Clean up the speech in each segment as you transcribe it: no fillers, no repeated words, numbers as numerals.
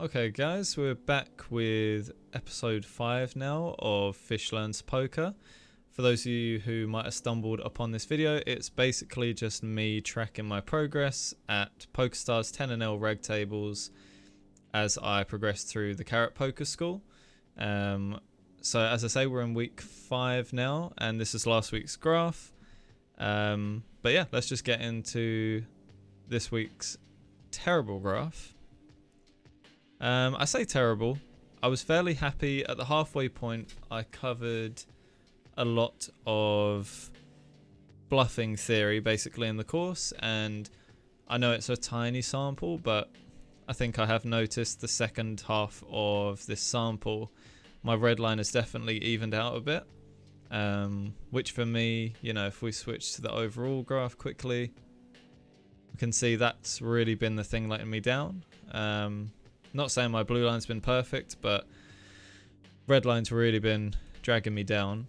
Okay, guys, we're back with episode 5 now of Fish Learns Poker. For those of you who might have stumbled upon this video, it's basically just me tracking my progress at PokerStars 10&L reg tables as I progress through the Carrot Poker School. So as I say, we're in week 5 now, and this is last week's graph. But yeah, let's just get into this week's terrible graph. I say terrible. I was fairly happy at the halfway point. I covered a lot of bluffing theory basically in the course, and I know it's a tiny sample, but I think I have noticed the second half of this sample, my red line has definitely evened out a bit, which for me, you know, if we switch to the overall graph quickly, we can see that's really been the thing letting me down. Not saying my blue line's been perfect, but red line's really been dragging me down.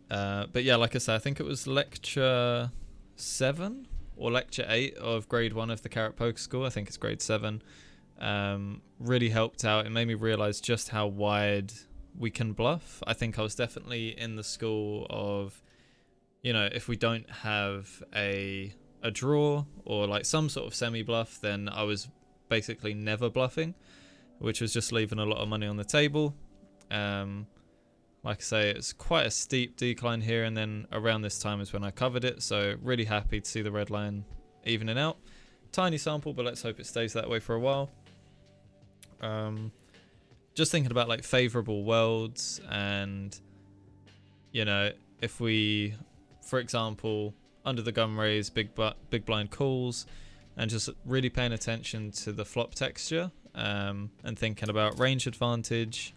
But yeah, like I said, I think it was lecture 7 or lecture 8 of grade 1 of the Carrot Poker School. I think it's grade 7. Really helped out. It made me realize just how wide we can bluff. I think I was definitely in the school of, you know, if we don't have a draw or like some sort of semi bluff, then I was basically never bluffing, which was just leaving a lot of money on the table. Like I say, it's quite a steep decline here, and then around this time is when I covered it, so really happy to see the red line evening out. Tiny sample, but let's hope it stays that way for a while. Just thinking about like favorable worlds, and you know, if we, for example, under the gun raise, big blind calls, and just really paying attention to the flop texture, and thinking about range advantage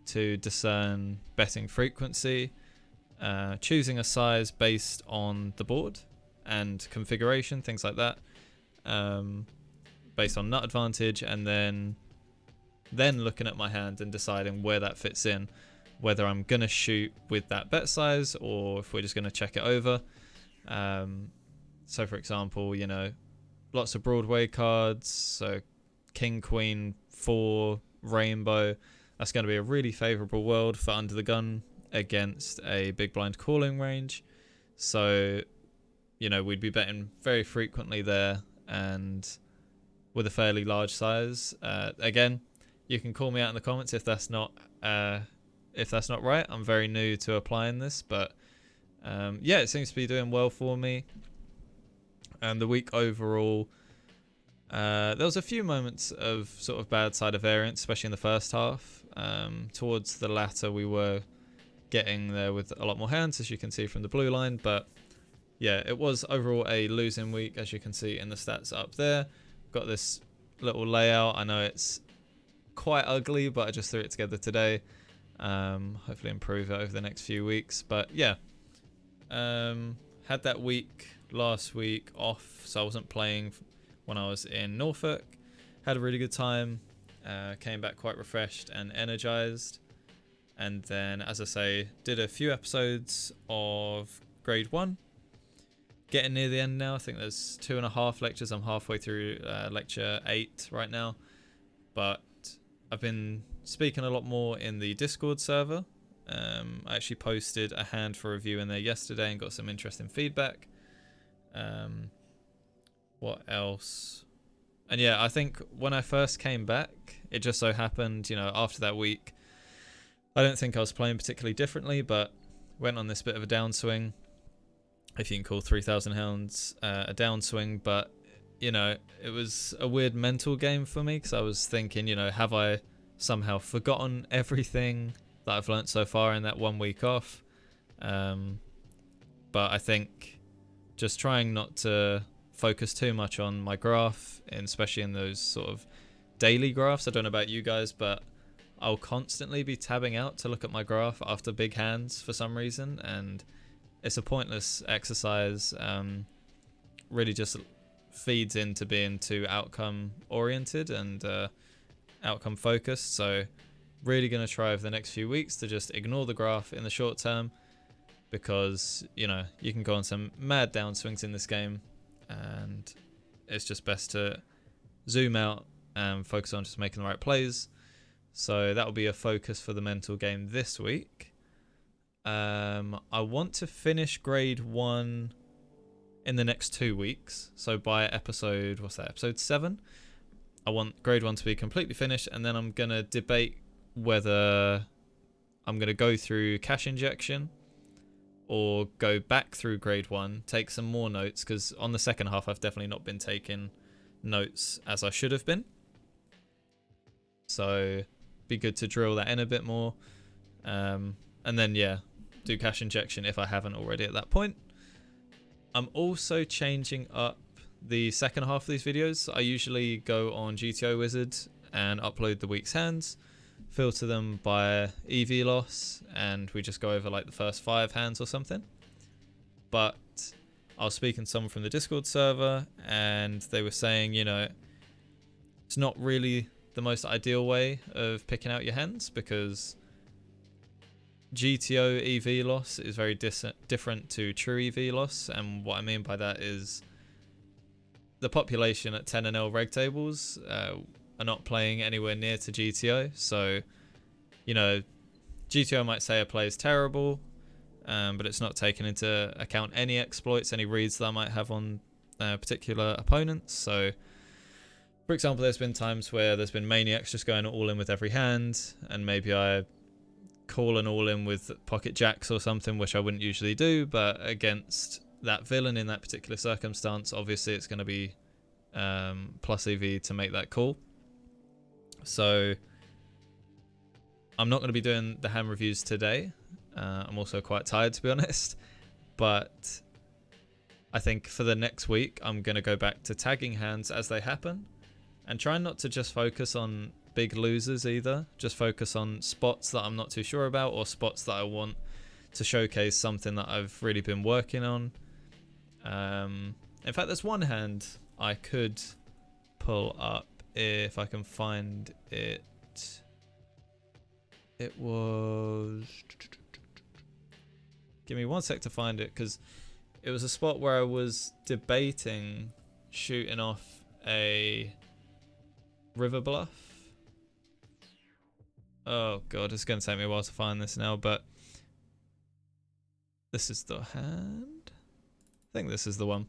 to discern betting frequency, choosing a size based on the board and configuration, things like that, based on nut advantage, and then looking at my hand and deciding where that fits in, whether I'm gonna shoot with that bet size or if we're just gonna check it over. So for example, you know, lots of Broadway cards, so King, Queen, 4, Rainbow. That's going to be a really favourable world for under the gun against a big blind calling range. So, you know, we'd be betting very frequently there and with a fairly large size. Again, you can call me out in the comments if that's not right. I'm very new to applying this, but yeah, it seems to be doing well for me. And the week overall, there was a few moments of sort of bad side of variance, especially in the first half. Towards the latter, we were getting there with a lot more hands, as you can see from the blue line. But yeah, it was overall a losing week, as you can see in the stats up there. Got this little layout. I know it's quite ugly, but I just threw it together today. Hopefully improve it over the next few weeks. But yeah, had that week last week off, so I wasn't playing when I was in Norfolk. Had a really good time, came back quite refreshed and energized, and then, as I say, did a few episodes of grade 1. Getting near the end now. I think there's 2.5 lectures. I'm halfway through lecture 8 right now, but I've been speaking a lot more in the Discord server. I actually posted a hand for review in there yesterday and got some interesting feedback. What else? And yeah, I think when I first came back, it just so happened, you know, after that week, I don't think I was playing particularly differently, but went on this bit of a downswing, if you can call 3,000 hounds a downswing. But, you know, it was a weird mental game for me, because I was thinking, you know, have I somehow forgotten everything that I've learnt so far in that 1 week off? But I think just trying not to focus too much on my graph, and especially in those sort of daily graphs. I don't know about you guys, but I'll constantly be tabbing out to look at my graph after big hands for some reason, and it's a pointless exercise. Really just feeds into being too outcome oriented and outcome focused. So really going to try over the next few weeks to just ignore the graph in the short term, because, you know, you can go on some mad downswings in this game, and it's just best to zoom out, and focus on just making the right plays. So that will be a focus for the mental game this week. I want to finish grade 1 in the next 2 weeks. So by episode, episode 7? I want grade 1 to be completely finished, and then I'm going to debate whether I'm going to go through cash injection or go back through grade 1, take some more notes, because on the second half I've definitely not been taking notes as I should have been. So be good to drill that in a bit more. And then, yeah, do cash injection if I haven't already at that point. I'm also changing up the second half of these videos. I usually go on GTO Wizard and upload the week's hands, filter them by EV loss, and we just go over like the first 5 hands or something. But I was speaking to someone from the Discord server, and they were saying, you know, it's not really the most ideal way of picking out your hands, because GTO EV loss is very different to true EV loss. And what I mean by that is the population at 10 and L reg tables are not playing anywhere near to GTO. So, you know, GTO might say a play is terrible, but it's not taking into account any exploits, any reads that I might have on particular opponents. So, for example, there's been times where there's been maniacs just going all in with every hand, and maybe I call an all in with pocket jacks or something, which I wouldn't usually do, but against that villain in that particular circumstance, obviously it's going to be plus EV to make that call. So I'm not going to be doing the hand reviews today. I'm also quite tired, to be honest, but I think for the next week I'm going to go back to tagging hands as they happen, and try not to just focus on big losers either. Just focus on spots that I'm not too sure about, or spots that I want to showcase something that I've really been working on. In fact, there's one hand I could pull up if I can find it. It was... Give me 1 sec to find it, because it was a spot where I was debating shooting off a river bluff. Oh god, it's going to take me a while to find this now, but this is the hand. I think this is the one.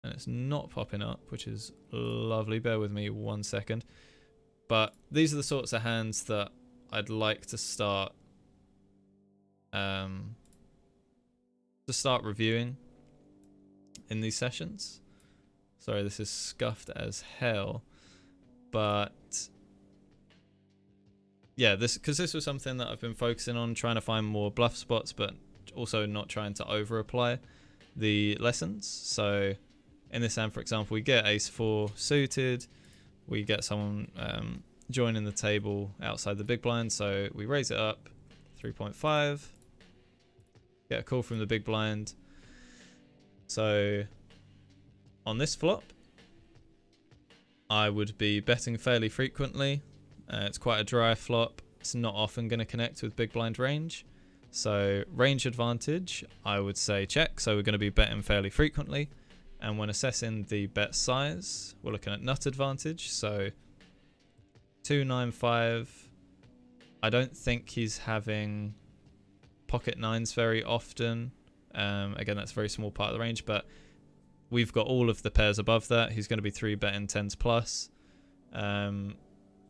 And it's not popping up, which is lovely. Bear with me 1 second. But these are the sorts of hands that I'd like to start reviewing in these sessions. Sorry, this is scuffed as hell, but yeah, because this was something that I've been focusing on, trying to find more bluff spots, but also not trying to over apply the lessons. So in this hand, for example, we get ace 4 suited, we get someone joining the table outside the big blind, so we raise it up 3.5, get a call from the big blind. So on this flop, I would be betting fairly frequently. It's quite a dry flop. It's not often going to connect with big blind range. So range advantage, I would say check. So we're going to be betting fairly frequently. And when assessing the bet size, we're looking at nut advantage. So 295. I don't think he's having pocket nines very often. Again, that's a very small part of the range, but we've got all of the pairs above that. He's going to be 3-betting 10s plus.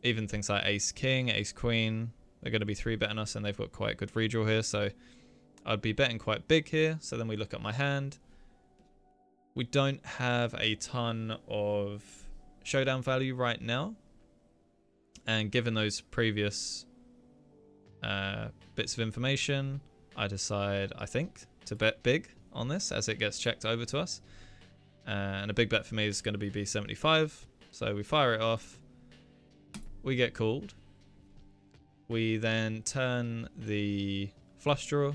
Even things like ace king, ace queen, they're going to be 3-betting us, and they've got quite a good redraw here. So I'd be betting quite big here. So then we look at my hand. We don't have a ton of showdown value right now. And given those previous bits of information, I decide, I think, to bet big on this as it gets checked over to us. And a big bet for me is going to be B75. So we fire it off. We get called. We then turn the flush draw.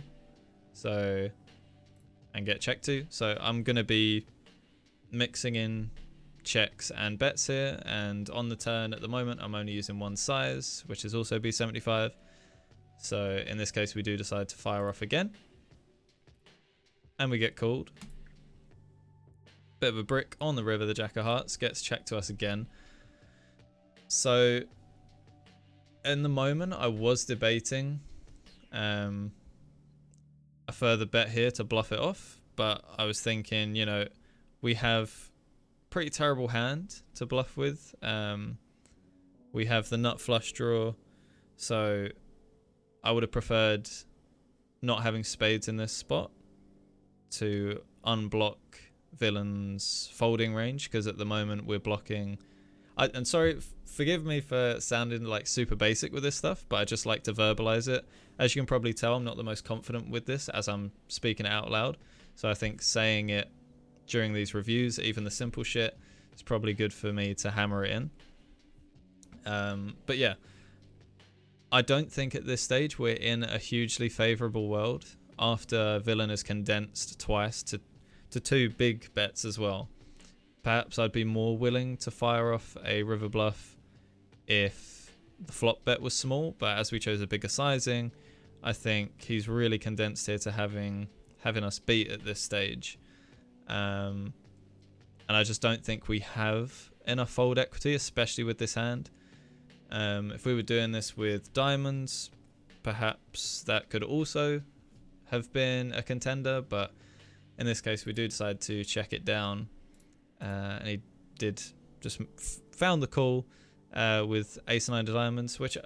So, and get checked to. So I'm going to be mixing in checks and bets here. And on the turn at the moment, I'm only using one size, which is also B75. So in this case, we do decide to fire off again. And we get called. Bit of a brick on the river, the Jack of Hearts, gets checked to us again. So in the moment, I was debating a further bet here to bluff it off, but I was thinking, you know, we have pretty terrible hand to bluff with. We have the nut flush draw, so I would have preferred not having spades in this spot to unblock villain's folding range, because at the moment we're blocking. And sorry, forgive me for sounding like super basic with this stuff, but I just like to verbalize it. As you can probably tell, I'm not the most confident with this as I'm speaking it out loud, so I think saying it during these reviews, even the simple shit, is probably good for me to hammer it in. But yeah, I don't think at this stage we're in a hugely favorable world after villain is condensed twice to two big bets as well. Perhaps I'd be more willing to fire off a river bluff if the flop bet was small, but as we chose a bigger sizing, I think he's really condensed here to having us beat at this stage. And I just don't think we have enough fold equity, especially with this hand. If we were doing this with diamonds, perhaps that could also have been a contender, but in this case we do decide to check it down, and he did just found the call with ace 9 of diamonds, which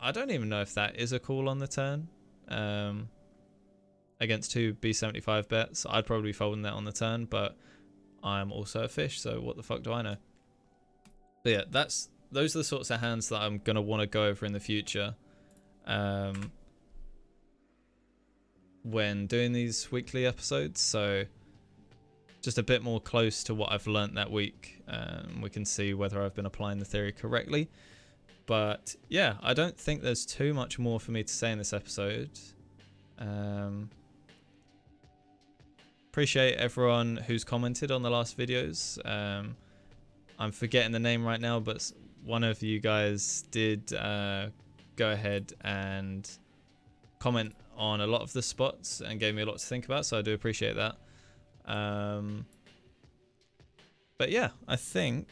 I don't even know if that is a call on the turn. Against two B75 bets, I'd probably be folding that on the turn, but I'm also a fish, so what the fuck do I know? But yeah, those are the sorts of hands that I'm going to want to go over in the future when doing these weekly episodes. So just a bit more close to what I've learnt that week. We can see whether I've been applying the theory correctly. But yeah, I don't think there's too much more for me to say in this episode. Appreciate everyone who's commented on the last videos. I'm forgetting the name right now, but one of you guys did go ahead and comment on a lot of the spots and gave me a lot to think about, so I do appreciate that. But yeah, I think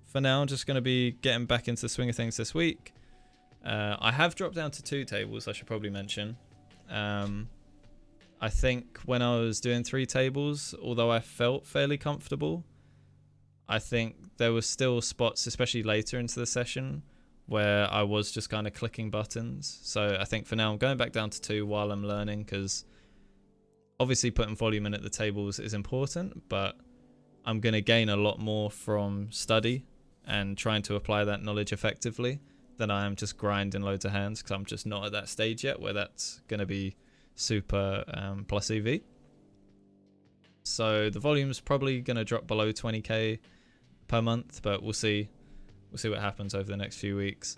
for now I'm just going to be getting back into the swing of things this week. I have dropped down to 2 tables, I should probably mention. I think when I was doing 3 tables, although I felt fairly comfortable, I think there were still spots, especially later into the session, where I was just kind of clicking buttons. So I think for now I'm going back down to 2 while I'm learning, because obviously putting volume in at the tables is important, but I'm going to gain a lot more from study and trying to apply that knowledge effectively than I am just grinding loads of hands, because I'm just not at that stage yet where that's going to be super plus EV. So the volume's probably going to drop below 20k per month, but we'll see what happens over the next few weeks.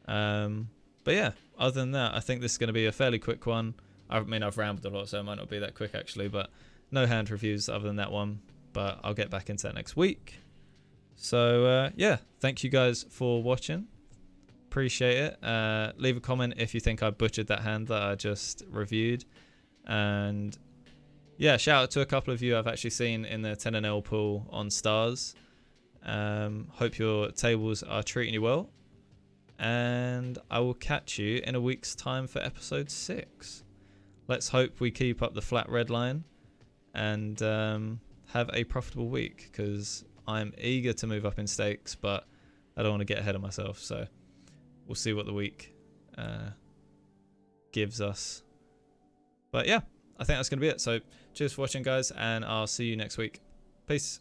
But yeah, other than that, I think this is going to be a fairly quick one. I mean, I've rambled a lot, so it might not be that quick actually, but no hand reviews other than that one, but I'll get back into that next week. So yeah, thank you guys for watching. Appreciate it. Leave a comment if you think I butchered that hand that I just reviewed. And yeah, shout out to a couple of you I've actually seen in the 10NL pool on stars. Hope your tables are treating you well. And I will catch you in a week's time for episode 6. Let's hope we keep up the flat red line and have a profitable week, because I'm eager to move up in stakes, but I don't want to get ahead of myself. So we'll see what the week gives us. But yeah, I think that's going to be it. So cheers for watching, guys, and I'll see you next week. Peace.